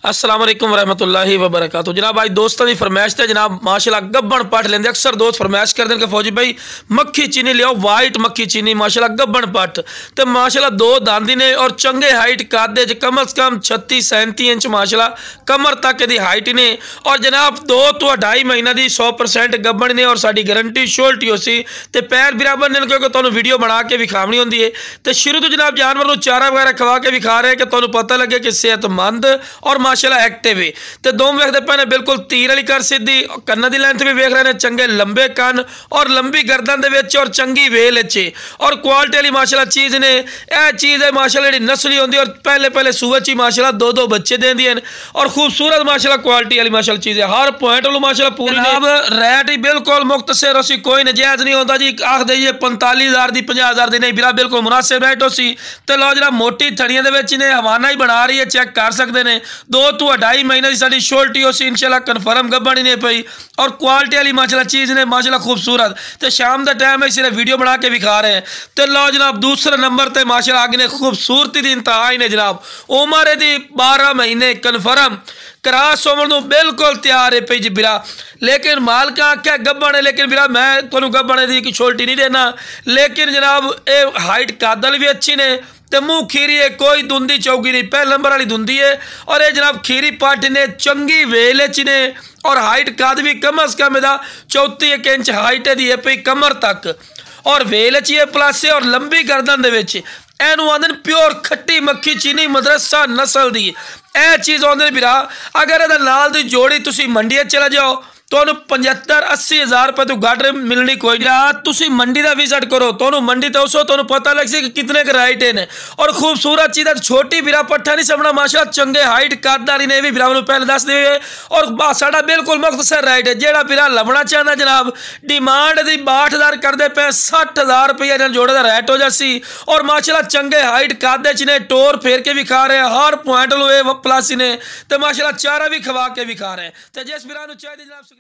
अस्सलाम वालेकुम रहमतुल्लाहि व बरकातहू। जनाब आज दोस्तों की फरमाइश है जनाब माशाल्लाह गब्बन पट लेंदे। अक्सर दोस्त फरमाइश करते हैं कि फौजी भाई मक्खी चीनी लियाओ, वाइट मक्खी चीनी माशाल्लाह गब्बन पट तो माशाल्लाह दो दांदी ने और चंगे हाइट कादे कम अज कम 36-37 इंच माशाल्लाह कमर तक की हाइट ने और जनाब 2 तो 2.5 महीना की 100% गब्बन ने और साड़ी गारंटी शोल्टी हो सी ते पैर बराबर ने क्योंकि तुहानू वीडियो बना के विखावनी होंदी है तो शुरू तो जनाब जानवर को चारा वगैरह खवा के विखा रहे हैं कि तुहानू पता लगे कि सेहतमंद और माशाल्लाह एक्टिव है। तो दोम वेखते पे ने बिल्कुल तीर वाली कर सीधी कन्ना की लेंथ भी वेख रहे हैं, चंगे लंबे कन और लंबी गर्दन दे और चंगी वेल चे और क्वालिटी वाली माशाल्लाह चीज़ ने यह चीज़ है माशाल्लाह जी नस्ली होंगी और पहले पहले सूबे ची माशाल्लाह 2-2 बच्चे देंदी हैं और खूबसूरत माशाल्लाह क्वालिटी वाली माशाल्लाह चीज़ है। हर पॉइंट वालों माशाल्लाह पूरी जनाब रेट ही बिल्कुल मुख्तसर हो सी, कोई नजायज़ नहीं होता जी आख दईए 45,000 की 50,000 की नहीं बिरा बिल्कुल मुनासिब रेट हो सी। तो लो जरा मोटी थड़ियां ने हवाना ही बना रही है, चेक कर सकते हैं 2 तो 2.5 महीने की साड़ी शोल्टी हो सी इंशाल्लाह कन्फर्म गब्बन नहीं पई और क्वालिटी वाली माशाल्लाह चीज़ ने माशाल्लाह खूबसूरत। तो शाम का टाइम है सिर्फ वीडियो बना के विखा रहे हैं। तो लो जनाब दूसरे नंबर पर माशाल्लाह आगे ने खूबसूरती की इंतहा ही ने जनाब उम्र दी 12 महीने कन्फर्म क्रास होने बिल्कुल तैयार है पी जी बिरा, लेकिन मालक आख्या गब्बन है लेकिन बिरा मैं तुहानू गब्बन की छोल्टी नहीं देना। लेकिन जनाब ये हाइट कादल भी अच्छी ने तो मुँह खीरी है, कोई धुंधी चौकी नहीं, पहले नंबर वाली धुंधी है और ये जनाब खीरी पट ने चंगी वेल ने और हाइट काद भी कम अज कम 34 इंच हाइट है पी कमर तक और वेल ची है प्लस और लंबी गर्दन दे एनू आंदे प्योर खट्टी मक्खी चीनी मदरसा नस्ल की यह चीज़ आंदे बिरा। अगर ये नाल दी जोड़ी तुसी मंडी चले जाओ तो 75-80 हज़ार रुपये तो घट मिलनी कोई नहीं। तुसी मंडी का विजिट करो तो मंडी तो उसो तो पता लग सी कि कितने के राइट ने और खूबसूरत चीज़ छोटी बिरा पट्ठा नहीं समझना माशाल्लाह चंगे हाइट कादारी ने भी बिरा पहले दस दे और साड़ा बिल्कुल मुख्तसर राइट है। जेड़ा बिरा लभना चाहता जनाब डिमांड की 62,000 करते पे 60,000 रुपये जोड़े का रेट हो जासी और माशाल्लाह चंगे हाइट कादे च ने टोर फेर के भी खा रहे हैं, हर पॉइंट लो प्लस ने तो माशाल्लाह चारा भी खवा के भी खा रहे हैं। तो जिस बिरा चाहिए जनाब